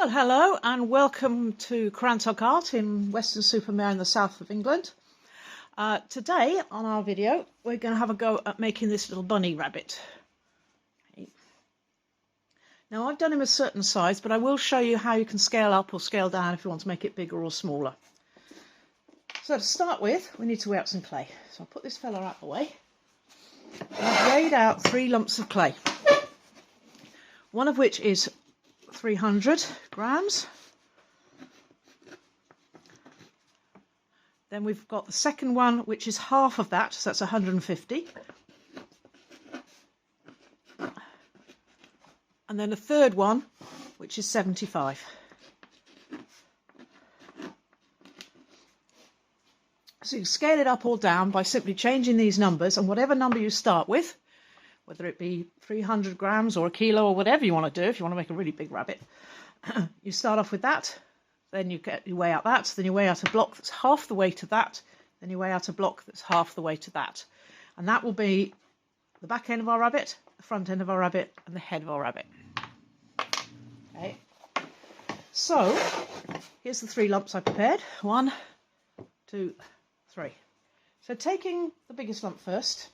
Well, hello and welcome to Crantock Art in Weston-super-Mare in the south of England. Today on our video we're going to have a go at making this little bunny rabbit. Okay. Now I've done him a certain size, but I will show you how you can scale up or scale down if you want to make it bigger or smaller. So to start with, we need to weigh out some clay. So I'll put this fella out of the way. I've weighed out 3 lumps of clay, one of which is 300 grams. Then we've got the second one, which is half of that, so that's 150. And then a third one, which is 75. So you can scale it up or down by simply changing these numbers, and whatever number you start with, whether it be 300 grams or a kilo or whatever you want to do, if you want to make a really big rabbit, you start off with that, then you weigh out that, then you weigh out a block that's half the weight of that, then you weigh out a block that's half the weight of that. And that will be the back end of our rabbit, the front end of our rabbit, and the head of our rabbit. Okay. So, here's the 3 lumps I prepared. 1, 2, 3. So taking the biggest lump first,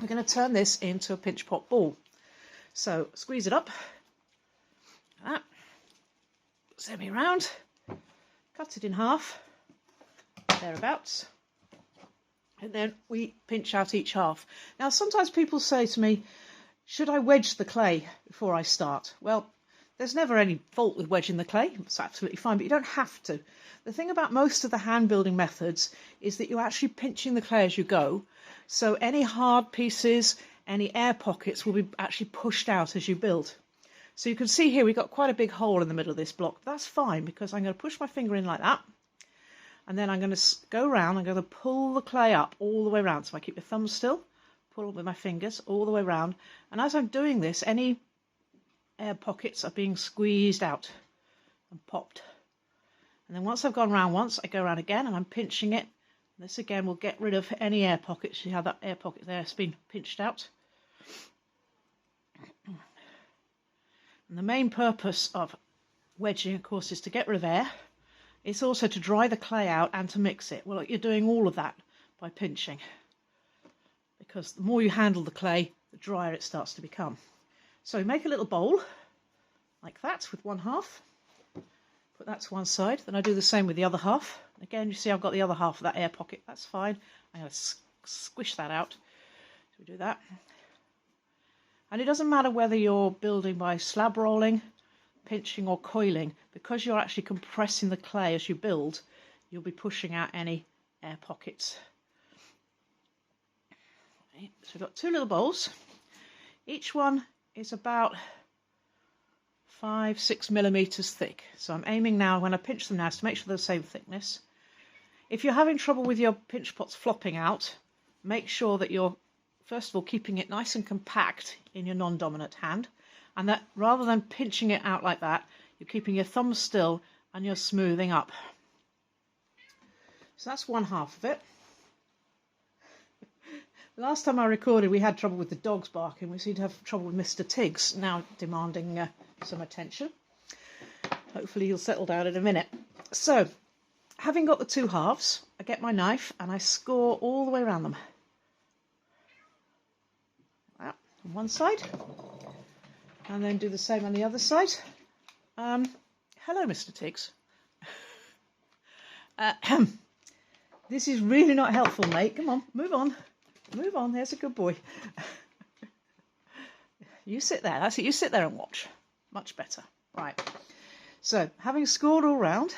we're going to turn this into a pinch pot ball. So squeeze it up, like that, semi round, cut it in half, thereabouts, and then we pinch out each half. Now sometimes people say to me, should I wedge the clay before I start? Well, there's never any fault with wedging the clay, it's absolutely fine, but you don't have to. The thing about most of the hand building methods is that you're actually pinching the clay as you go, so any hard pieces, any air pockets will be actually pushed out as you build. So you can see here we've got quite a big hole in the middle of this block. That's fine because I'm going to push my finger in like that, and then I'm going to go around, I'm going to pull the clay up all the way around. So I keep my thumb still, pull with my fingers all the way around, and as I'm doing this, any air pockets are being squeezed out and popped. And then once I've gone round once, I go around again and I'm pinching it. This again will get rid of any air pockets. See how that air pocket there has been pinched out. And the main purpose of wedging, of course, is to get rid of air. It's also to dry the clay out and to mix it. Well, you're doing all of that by pinching, because the more you handle the clay, the drier it starts to become. So make a little bowl like that with one half. Put that to one side. Then I do the same with the other half. Again, you see I've got the other half of that air pocket. That's fine. I'm going to squish that out. So we do that. And it doesn't matter whether you're building by slab rolling, pinching or coiling. Because you're actually compressing the clay as you build, you'll be pushing out any air pockets. Okay, so we've got 2 little bowls. Each one is about 5-6 millimeters thick. So I'm aiming now, when I pinch them now, to make sure they're the same thickness. If you're having trouble with your pinch pots flopping out, make sure that you're first of all keeping it nice and compact in your non-dominant hand, and that rather than pinching it out like that, you're keeping your thumb still and you're smoothing up. So that's one half of it. Last time I recorded we had trouble with the dogs barking. We seem to have trouble with Mr. Tiggs now demanding some attention. Hopefully he'll settle down in a minute. So, having got the 2 halves, I get my knife and I score all the way around them. That on one side, and then do the same on the other side. Hello, Mr. Tiggs. This is really not helpful, mate. Come on, move on. Move on, there's a good boy. You sit there, that's it, you sit there and watch. Much better. Right, so having scored all round,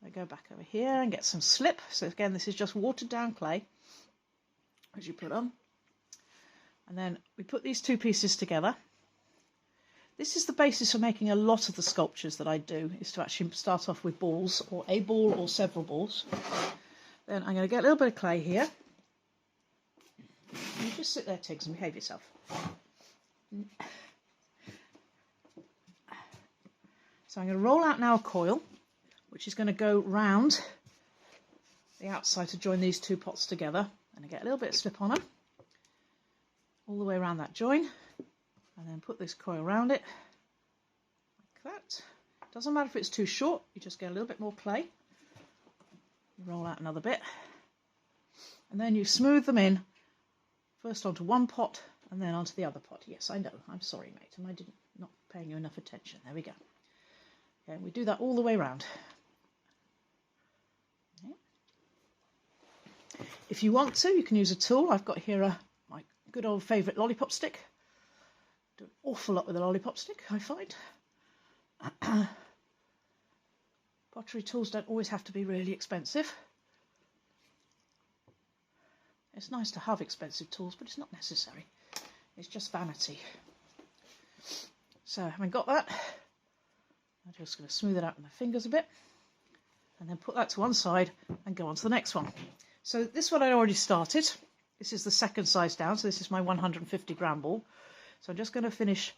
I go back over here and get some slip. So again, this is just watered down clay, which you put on. And then we put these 2 pieces together. This is the basis for making a lot of the sculptures that I do, is to actually start off with balls, or a ball or several balls. Then I'm going to get a little bit of clay here. You just sit there, Tiggs, and behave yourself. So I'm going to roll out now a coil, which is going to go round the outside to join these 2 pots together. And I get a little bit of slip on them, all the way around that join, and then put this coil around it, like that. Doesn't matter if it's too short, you just get a little bit more clay. Roll out another bit. And then you smooth them in, first onto one pot and then onto the other pot. Yes, I know, I'm sorry, mate, and I didn't not paying you enough attention. There we go. Okay, we do that all the way around. Okay. If you want to, you can use a tool. I've got here my good old favourite lollipop stick. Do an awful lot with a lollipop stick, I find. Pottery tools don't always have to be really expensive. It's nice to have expensive tools, but it's not necessary. It's just vanity. So, having got that, I'm just going to smooth it out with my fingers a bit, and then put that to one side and go on to the next one. So this one I already started. This is the second size down, so this is my 150 gram ball. So I'm just going to finish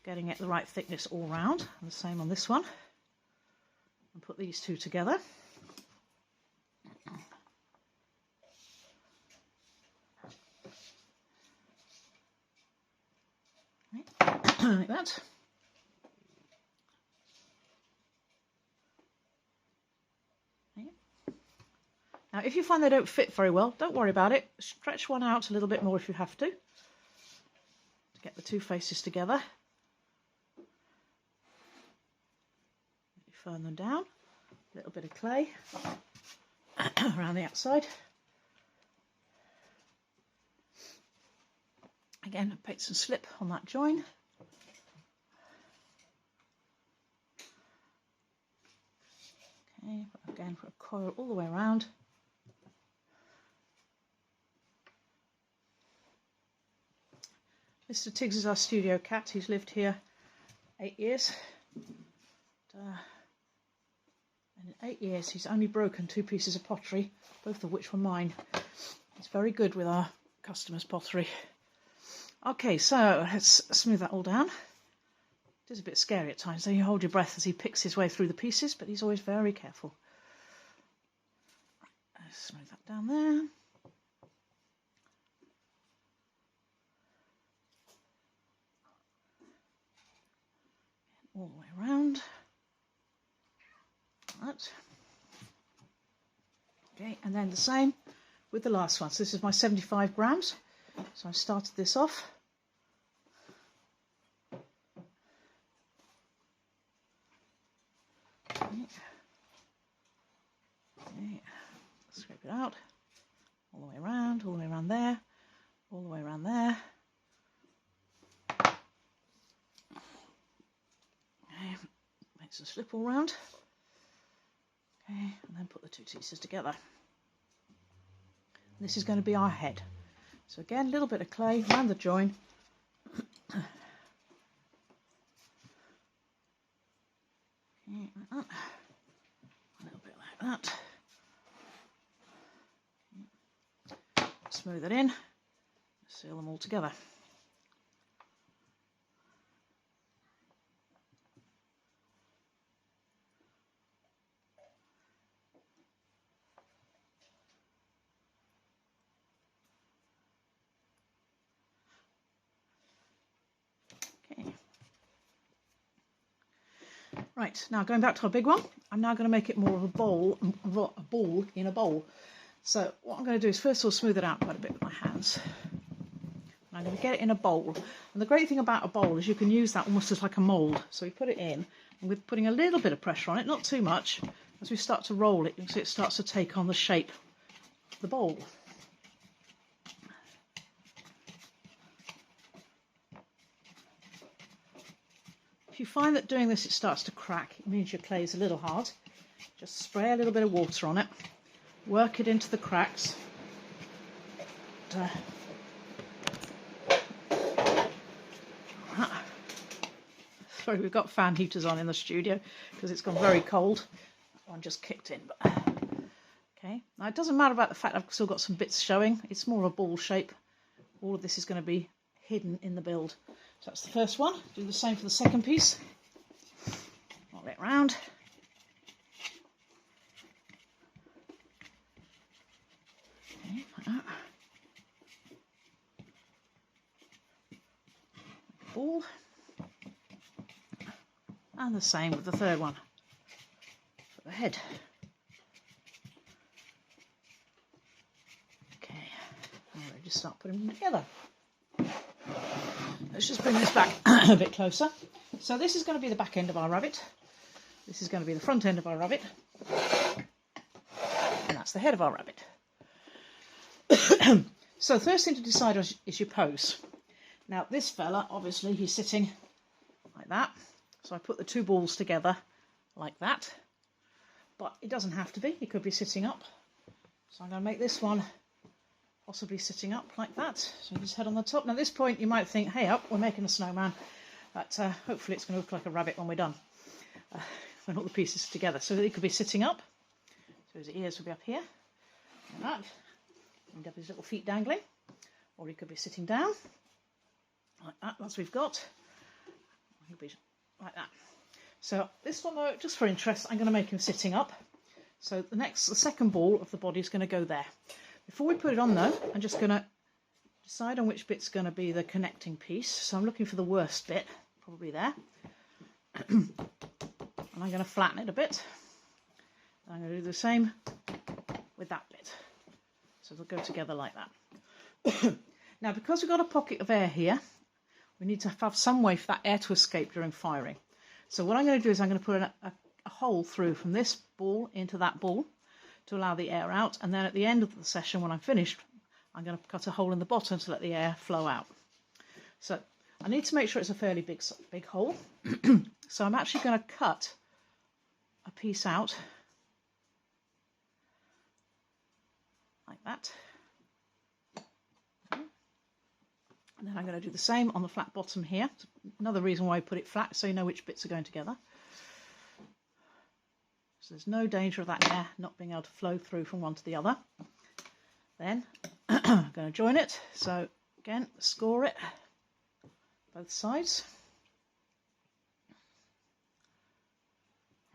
getting it the right thickness all round, and the same on this one. And put these two together. Like that. Okay. Now if you find they don't fit very well, don't worry about it. Stretch one out a little bit more if you have to get the two faces together. You firm them down, a little bit of clay around the outside. Again, put some slip on that join. Okay, again, put a coil all the way around. Mr. Tiggs is our studio cat. He's lived here 8 years. And in 8 years, he's only broken 2 pieces of pottery, both of which were mine. He's very good with our customers' pottery. Okay, so let's smooth that all down. It is a bit scary at times, so you hold your breath as he picks his way through the pieces, but he's always very careful. Let's smooth that down there. All the way around. Like that. Okay, and then the same with the last one. So this is my 75 grams. So I started this off. Okay. Scrape it out, all the way around there, all the way around there. Okay. Makes a slip all round. Okay, and then put the two pieces together. And this is going to be our head. So again, a little bit of clay around the join. Okay, like that. A little bit like that. Smooth it in. Seal them all together. Right, now going back to our big one, I'm now going to make it more of a ball in a bowl. So what I'm going to do is first of all smooth it out quite a bit with my hands. I'm going to get it in a bowl. And the great thing about a bowl is you can use that almost as like a mould. So we put it in, and we're putting a little bit of pressure on it, not too much. As we start to roll it, you can see it starts to take on the shape of the bowl. If you find that doing this it starts to crack, it means your clay is a little hard. Just spray a little bit of water on it, work it into the cracks. Sorry, we've got fan heaters on in the studio because it's gone very cold. That one just kicked in. But okay, now it doesn't matter about the fact I've still got some bits showing. It's more of a ball shape. All of this is going to be hidden in the build. So that's the first one. Do the same for the second piece. Roll it round. Okay, like that. Ball. And the same with the third one for the head. Okay, I'm ready to start putting them together. Let's just bring this back a bit closer. So this is going to be the back end of our rabbit. This is going to be the front end of our rabbit. And that's the head of our rabbit. So first thing to decide is your pose. Now this fella, obviously he's sitting like that. So I put the two balls together like that. But it doesn't have to be. It could be sitting up. So I'm going to make this one possibly sitting up like that. So his head on the top. Now at this point you might think, hey up, we're making a snowman. But hopefully it's going to look like a rabbit when we're done. When all the pieces are together. So it could be sitting up. So his ears will be up here. Like that. And have his little feet dangling. Or he could be sitting down. Like that. That's what we've got. He'll be like that. So this one though, just for interest, I'm going to make him sitting up. So the second ball of the body is going to go there. Before we put it on though, I'm just going to decide on which bit's going to be the connecting piece. So I'm looking for the worst bit, probably there. And I'm going to flatten it a bit. And I'm going to do the same with that bit. So they'll go together like that. Now because we've got a pocket of air here, we need to have some way for that air to escape during firing. So what I'm going to do is I'm going to put a hole through from this ball into that ball to allow the air out. And then at the end of the session, when I'm finished, I'm going to cut a hole in the bottom to let the air flow out. So I need to make sure it's a fairly big hole. So I'm actually going to cut a piece out like that. And then I'm going to do the same on the flat bottom here. Another reason why I put it flat, so you know which bits are going together. So there's no danger of that air not being able to flow through from one to the other. Then I'm going to join it. So again, score it both sides.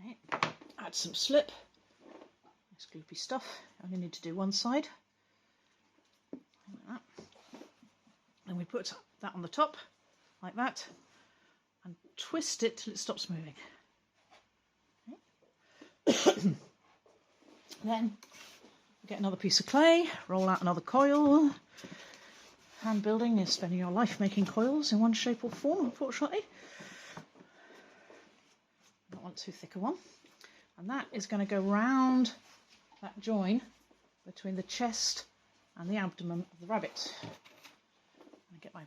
Okay. Add some slip. Nice gloopy stuff. I only need to do one side. Like that. And we put that on the top, like that, and twist it till it stops moving. Okay. Then get another piece of clay, roll out another coil. Hand building is spending your life making coils in one shape or form, unfortunately. Don't want too thick a one. And that is going to go round that join between the chest and the abdomen of the rabbit. Get my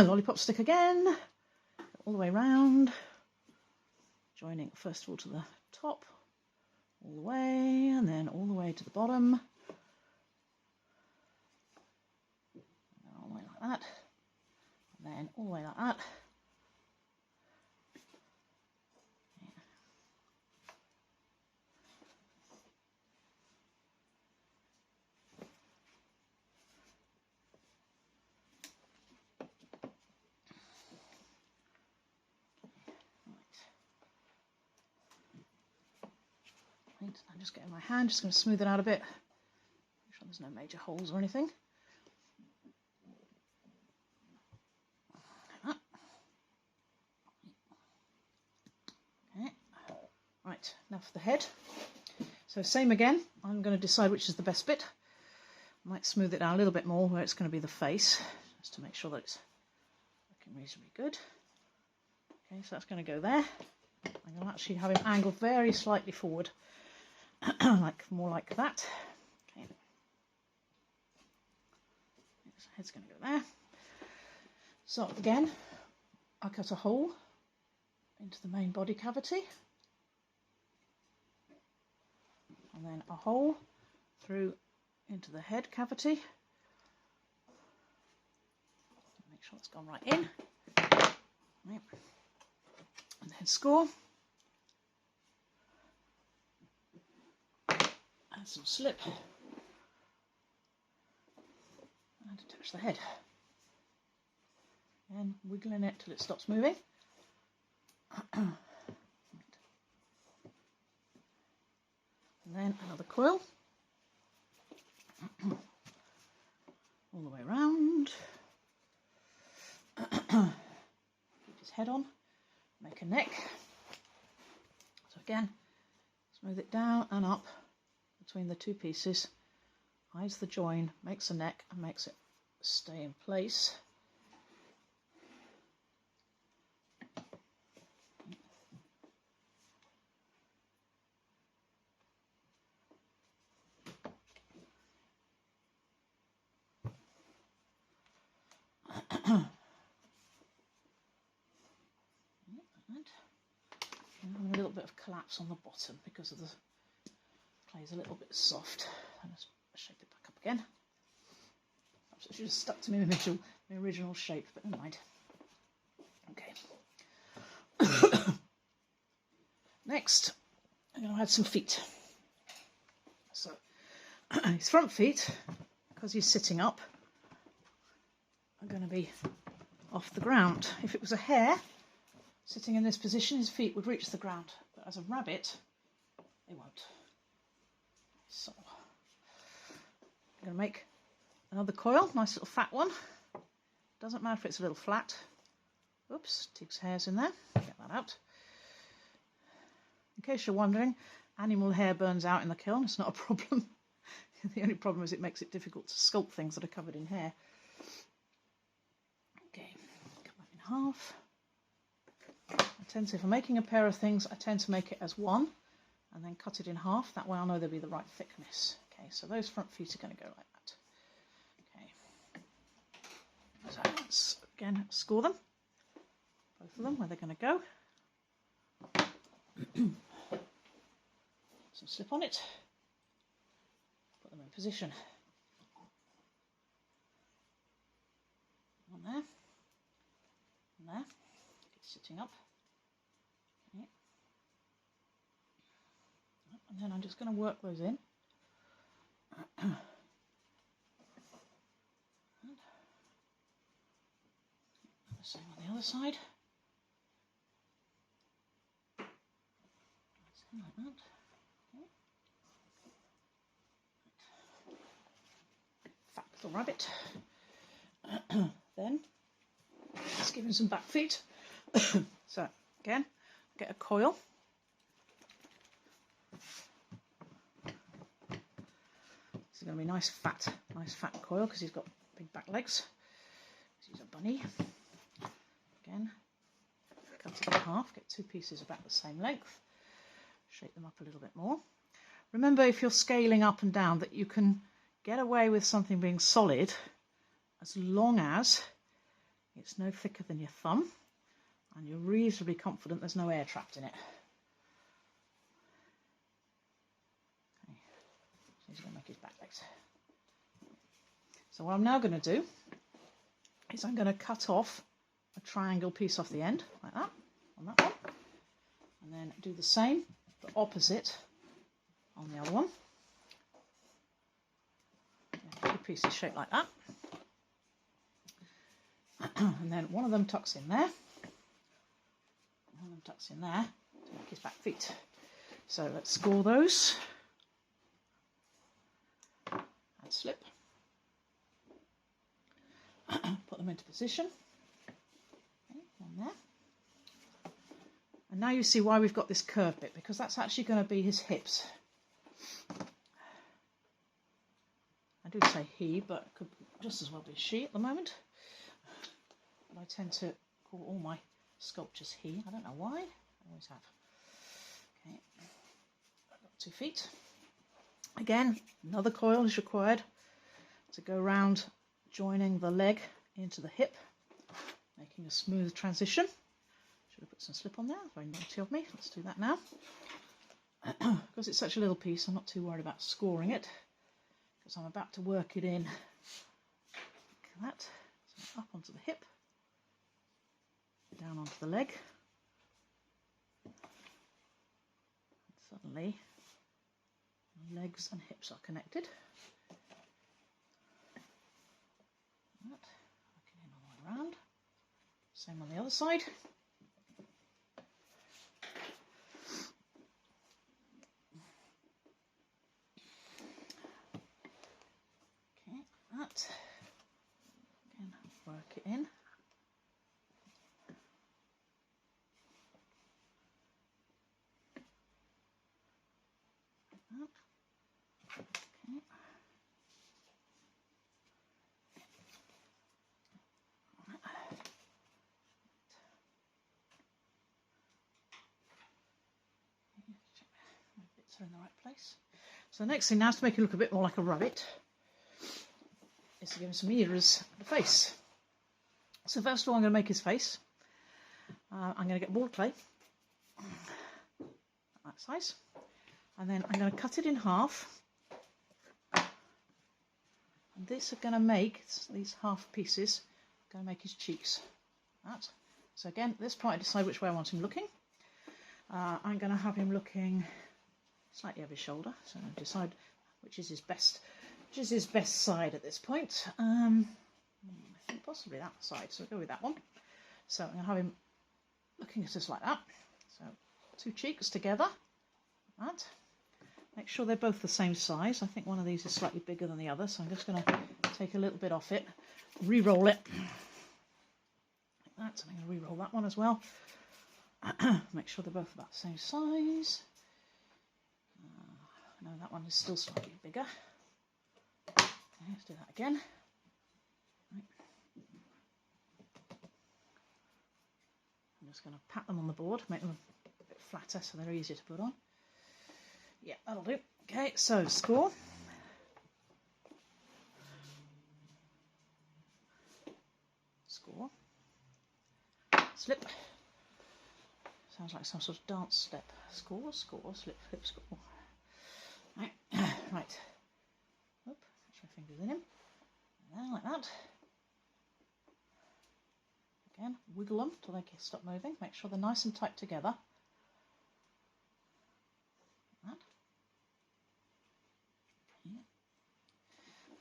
lollipop stick again, all the way round, joining first of all to the top, all the way, and then all the way to the bottom, and all the way like that, and then all the way like that. I'm just getting my hand, just going to smooth it out a bit. Make sure there's no major holes or anything. Okay. Right, now for the head. So same again, I'm going to decide which is the best bit. I might smooth it down a little bit more where it's going to be the face, just to make sure that it's looking reasonably good. Okay, so that's going to go there. I'm going to actually have him angled very slightly forward. More like that. Okay. His head's going to go there. So again, I cut a hole into the main body cavity, and then a hole through into the head cavity. Make sure it's gone right in. Right. And then score. Add some slip and attach the head, and wiggling it till it stops moving. And then another coil all the way around. Keep his head on, make a neck. So again, smooth it down and up between the two pieces, hides the join, makes a neck and makes it stay in place. And a little bit of collapse on the bottom because of the clay's a little bit soft. And let's shape it back up again. Perhaps it should have stuck to my original shape, but never mind. Okay. Next, I'm going to add some feet. So his front feet, because he's sitting up, are going to be off the ground. If it was a hare sitting in this position, his feet would reach the ground, but as a rabbit, they won't. So I'm going to make another coil, nice little fat one. Doesn't matter if it's a little flat. Oops, Tig's hair's in there. Get that out. In case you're wondering, animal hair burns out in the kiln. It's not a problem. The only problem is it makes it difficult to sculpt things that are covered in hair. Okay, cut that in half. If I'm making a pair of things, I tend to make it as one and then cut it in half. That way I'll know they'll be the right thickness. Okay, so those front feet are going to go like that. Okay, so let's again score them, both of them, where they're going to go. Some slip on it, put them in position. On there, and there, it's sitting up. Okay. And then I'm just going to work those in. And the same on the other side. Like that. Okay. Fat little rabbit. Then let's give him some back feet. So again, get a coil. This is going to be nice fat coil because he's got big back legs. He's a bunny. Again, cut it in half. Get two pieces about the same length. Shape them up a little bit more. Remember, if you're scaling up and down, that you can get away with something being solid as long as it's no thicker than your thumb and you're reasonably confident there's no air trapped in it. Okay. So he's going to make his back legs. So what I'm now going to do is I'm going to cut off a triangle piece off the end, like that, on that one, and then do the same, but opposite on the other one. Two pieces shaped like that. And then one of them tucks in there. One of them tucks in there to make his back feet. So let's score those. And slip. Put them into position. Okay, on there. And now you see why we've got this curved bit, because that's actually going to be his hips. I do say he, but it could just as well be she at the moment. But I tend to call all my sculptures he. I don't know why. I always have. Okay, I've got 2 feet. Again, another coil is required to go round, joining the leg into the hip, making a smooth transition. Should have put some slip on there. Very naughty of me. Let's do that now. Because it's such a little piece, I'm not too worried about scoring it, because I'm about to work it in like that. So up onto the hip, down onto the leg. And suddenly legs and hips are connected. Like that. Work it in all the way around. Same on the other side. Okay, that. Again, work it in. Okay. Bits are in the right place. So the next thing now is to make it look a bit more like a rabbit, is to give him some ears and a face. So first of all, I'm going to make his face. I'm going to get ball clay, that size, and then I'm going to cut it in half. And this is going to make, these half pieces, going to make his cheeks. That. So again, at this point I decide which way I want him looking. I'm going to have him looking slightly over his shoulder, so I decide which is his best side at this point. I think possibly that side, so we'll go with that one. So I'm going to have him looking at us like that. So 2 cheeks together, like that. Make sure they're both the same size. I think one of these is slightly bigger than the other, so I'm just going to take a little bit off it, re-roll it like that. So I'm going to re-roll that one as well. Make sure they're both about the same size. No, that one is still slightly bigger. Okay, let's do that again. Right. I'm just going to pat them on the board, make them a bit flatter so they're easier to put on. Yeah, that'll do. Okay, so score. Score. Slip. Sounds like some sort of dance step. Score, score, slip, flip, score. Right. Right. Oop, catch my fingers in him. And like that. Again, wiggle them till they stop moving. Make sure they're nice and tight together. Like that.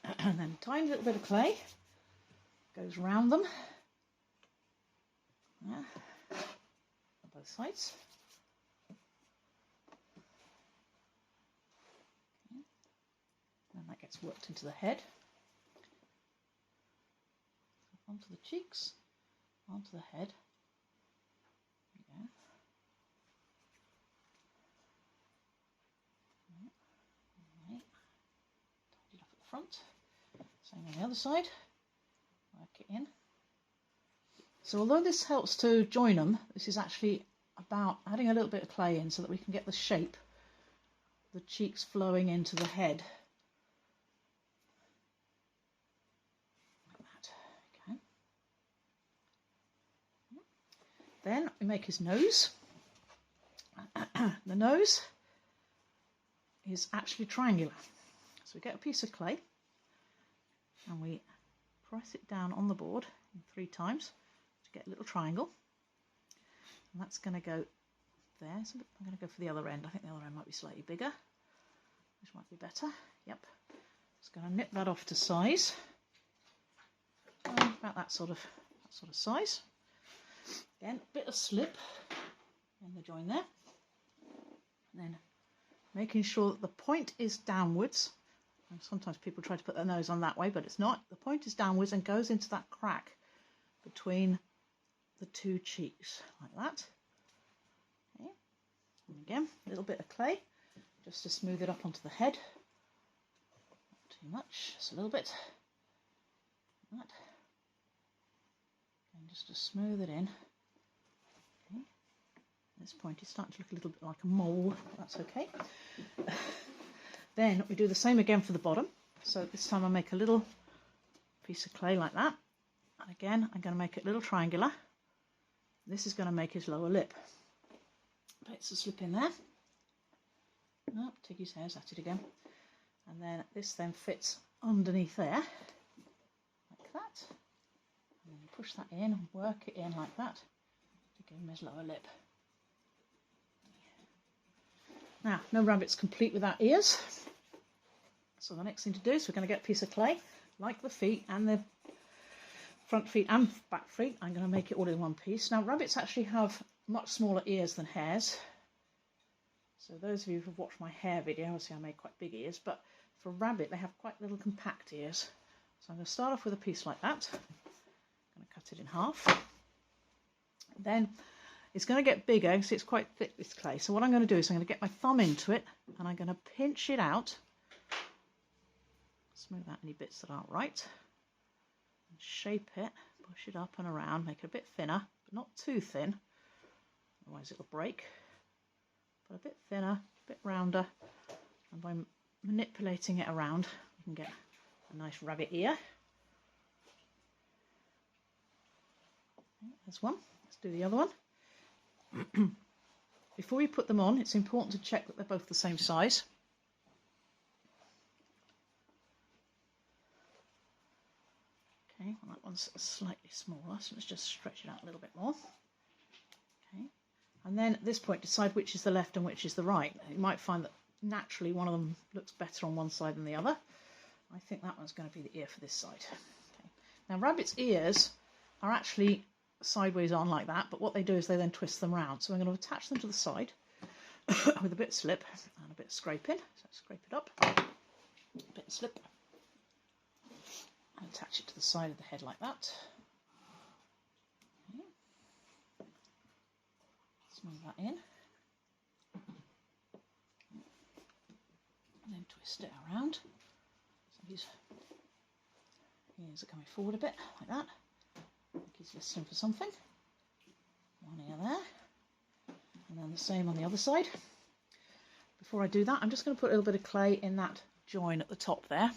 Okay. And then a tiny little bit of clay goes round them. Yeah. On both sides. Okay. And that gets worked into the head. Onto the cheeks. Onto the head. There we go. Right. Tidy it up at the front. Same on the other side. Work it in. So although this helps to join them, this is actually about adding a little bit of clay in so that we can get the shape, the cheeks flowing into the head. Like that. Okay. Then we make his nose. The nose is actually triangular. So we get a piece of clay and we press it down on the board 3 times to get a little triangle. And that's going to go there. So I'm going to go for the other end. I think the other end might be slightly bigger, which might be better. Yep. Just going to nip that off to size. About that sort of size. Again, a bit of slip in the join there. And then making sure that the point is downwards. And sometimes people try to put their nose on that way, but it's not. The point is downwards and goes into that crack between the 2 cheeks, like that. Okay. And again, a little bit of clay, just to smooth it up onto the head. Not too much, just a little bit. Like that. And just to smooth it in. Okay. At this point it's starting to look a little bit like a mole, that's okay. Then we do the same again for the bottom. So this time I make a little piece of clay like that. And again, I'm going to make it a little triangular. This is going to make his lower lip. Place a slip in there. Oh, Tiggy's hair's at it again. And then this then fits underneath there, like that. And then you push that in and work it in like that to give him his lower lip. Now, no rabbit's complete without ears. So the next thing to do is we're going to get a piece of clay, like the feet and the front feet and back feet. I'm going to make it all in one piece. Now, rabbits actually have much smaller ears than hares. So those of you who've watched my hare video, obviously I made quite big ears, but for a rabbit they have quite little compact ears. So I'm going to start off with a piece like that. I'm going to cut it in half. Then It's going to get bigger, so it's quite thick, this clay. So what I'm going to do is I'm going to get my thumb into it and I'm going to pinch it out. Smooth out any bits that aren't right. And shape it, push it up and around, make it a bit thinner, but not too thin, otherwise it'll break. But a bit thinner, a bit rounder, and by manipulating it around, you can get a nice rabbit ear. There's one. Let's do the other one. Before you put them on, it's important to check that they're both the same size. Okay, well, that one's slightly smaller, so let's just stretch it out a little bit more. Okay, and then at this point, decide which is the left and which is the right. You might find that naturally one of them looks better on one side than the other. I think that one's going to be the ear for this side. Okay. Now, rabbits' ears are actually sideways on like that, but what they do is they then twist them round. So I'm going to attach them to the side with a bit of slip and a bit of scraping. So scrape it up, a bit of slip, and attach it to the side of the head like that. Okay. Smooth that in. And then twist it around. So his ears are coming forward a bit, like that. I think he's listening for something. One ear there. And then the same on the other side. Before I do that, I'm just going to put a little bit of clay in that join at the top there.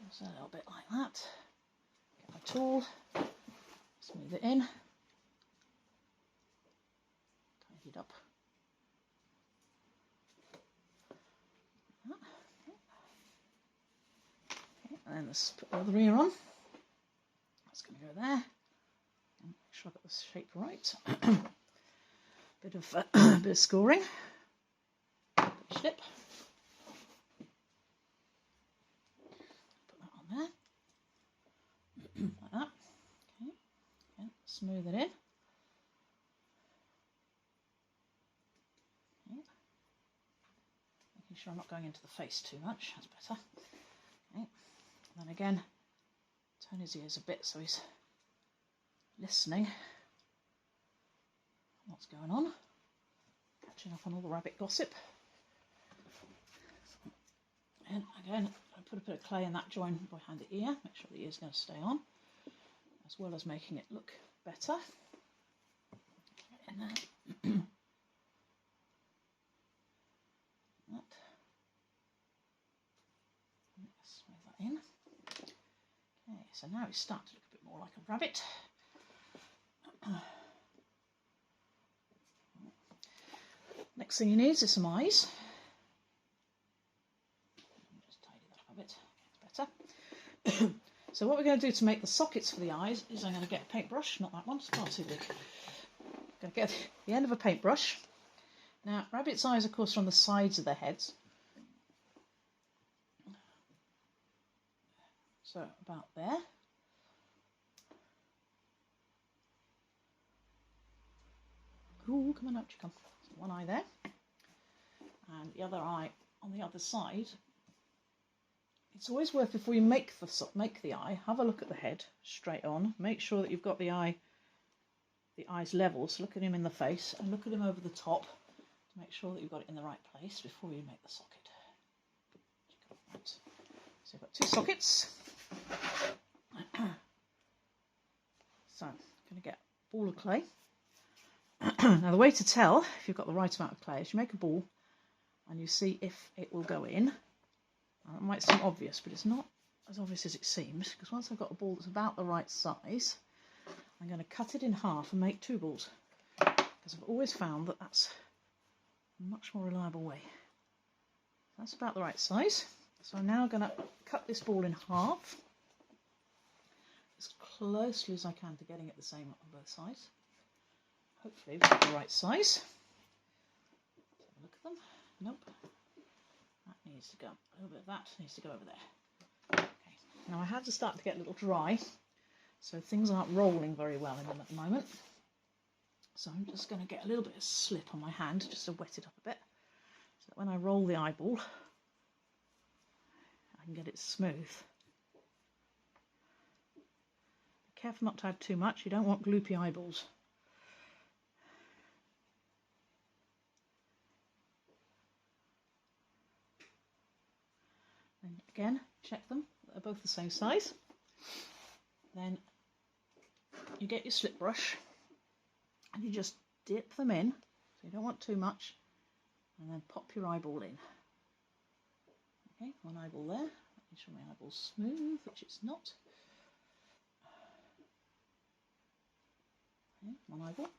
Just a little bit like that. Get my tool, smooth it in, tidy it up. And then let's put the other ear on. That's going to go there. And make sure I've got the shape right. bit of scoring. Slip. Put that on there. Like that. Okay. Okay. Smooth it in. Okay. Making sure I'm not going into the face too much. That's better. Okay. And then again, turn his ears a bit so he's listening. What's going on? Catching up on all the rabbit gossip. And again, I put a bit of clay in that joint behind the ear. Make sure the ear's going to stay on, as well as making it look better. In there. That. Smooth that in. Okay, so now it's starting to look a bit more like a rabbit. Next thing you need is some eyes. Just tidy that up a bit, it's better. So what we're going to do to make the sockets for the eyes is I'm going to get a paintbrush, not that one, it's far too big. I'm going to get the end of a paintbrush. Now, rabbits' eyes, of course, are on the sides of their heads. So about there. Ooh, come on, out you come. So one eye there, and the other eye on the other side. It's always worth, before you make the eye, have a look at the head straight on. Make sure that you've got the eyes level. So look at him in the face and look at him over the top to make sure that you've got it in the right place before you make the socket. Right. So I've got two sockets. So I'm going to get a ball of clay. Now the way to tell if you've got the right amount of clay is you make a ball and you see if it will go in. Now, that might seem obvious, but it's not as obvious as it seems, because once I've got a ball that's about the right size, I'm going to cut it in half and make two balls, because I've always found that that's a much more reliable way. That's about the right size. So I'm now going to cut this ball in half as closely as I can to getting it the same on both sides. Hopefully we've got the right size. Let's have a look at them. Nope. That needs to go. A little bit of that needs to go over there. Okay. Now I had to start to get a little dry, so things aren't rolling very well in them at the moment. So I'm just going to get a little bit of slip on my hand just to wet it up a bit, so that when I roll the eyeball, I can get it smooth. Be careful not to add too much. You don't want gloopy eyeballs. And again, check them. They're both the same size. Then you get your slip brush and you just dip them in. So you don't want too much. And then pop your eyeball in. Okay, one eyeball there. Make sure my eyeball's smooth, which it's not. Okay, one eyeball.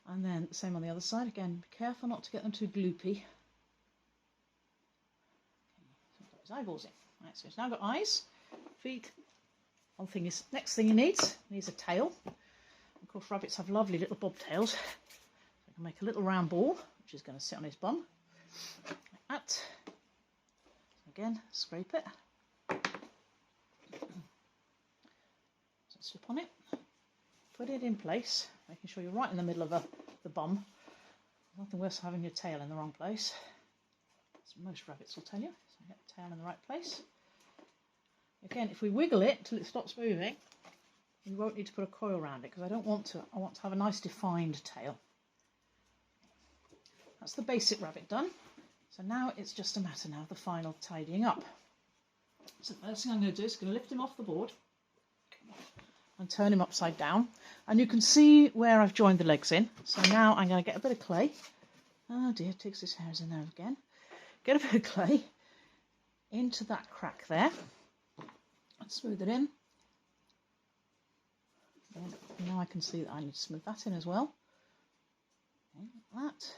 And then the same on the other side. Again, be careful not to get them too gloopy. Okay, so I've got his eyeballs in. Right, so he's now got eyes, feet. Next thing he needs a tail. Of course, rabbits have lovely little bobtails. So I can make a little round ball, which is going to sit on his bum. Like that. So again, scrape it. So slip on it. Put it in place, making sure you're right in the middle of the bum. Nothing worse than having your tail in the wrong place. As most rabbits will tell you. So get the tail in the right place. Again, if we wiggle it till it stops moving, you won't need to put a coil around it because I don't want to. I want to have a nice defined tail. That's the basic rabbit done. So now it's just a matter now of the final tidying up. So the first thing I'm going to do is going to lift him off the board and turn him upside down. And you can see where I've joined the legs in. So now I'm going to get a bit of clay. Oh dear, takes his hairs in there again. Get a bit of clay into that crack there. And smooth it in. And now I can see that I need to smooth that in as well. Okay, like that.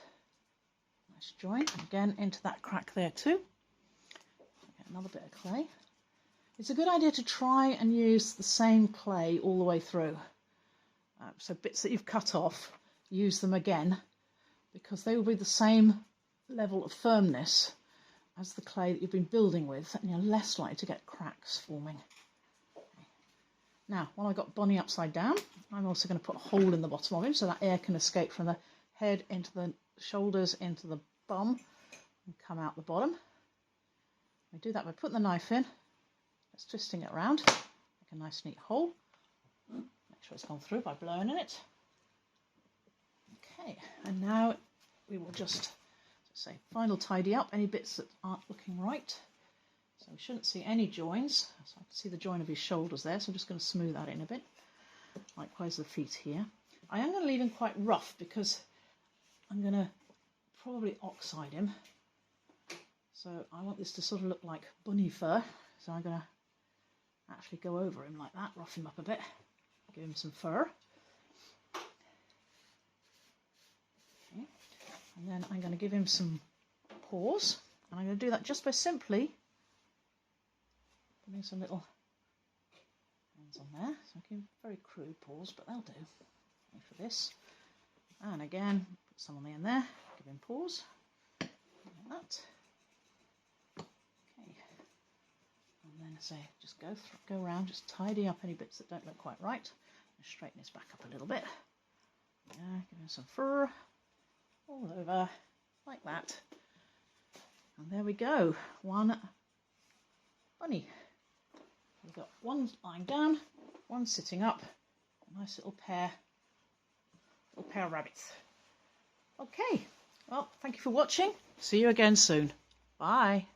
Nice join. And again into that crack there too. Get another bit of clay. It's a good idea to try and use the same clay all the way through. So bits that you've cut off, use them again because they will be the same level of firmness as the clay that you've been building with, and you're less likely to get cracks forming. Okay. Now, while I've got Bonnie upside down, I'm also going to put a hole in the bottom of him so that air can escape from the head into the shoulders, into the bum, and come out the bottom. I do that by putting the knife in, just twisting it around, make a nice neat hole. Make sure it's gone through by blowing in it. Okay, and now we will just say final tidy up any bits that aren't looking right. So we shouldn't see any joins. So I can see the join of his shoulders there, so I'm just going to smooth that in a bit. Likewise the feet here. I am going to leave him quite rough because I'm going to probably oxide him. So I want this to sort of look like bunny fur. So I'm going to actually go over him like that, rough him up a bit, give him some fur. And then I'm going to give him some paws, and I'm going to do that just by simply putting some little hands on there. So I give very crude paws, but they'll do for this. And again, put some on the end there, give him paws, like that. Okay, and then I say just go around, just tidy up any bits that don't look quite right, and straighten his back up a little bit. Yeah, give him some fur. All over, like that. And there we go, one bunny. We've got one lying down, one sitting up, a nice little pair of rabbits. Okay, well, thank you for watching. See you again soon. Bye.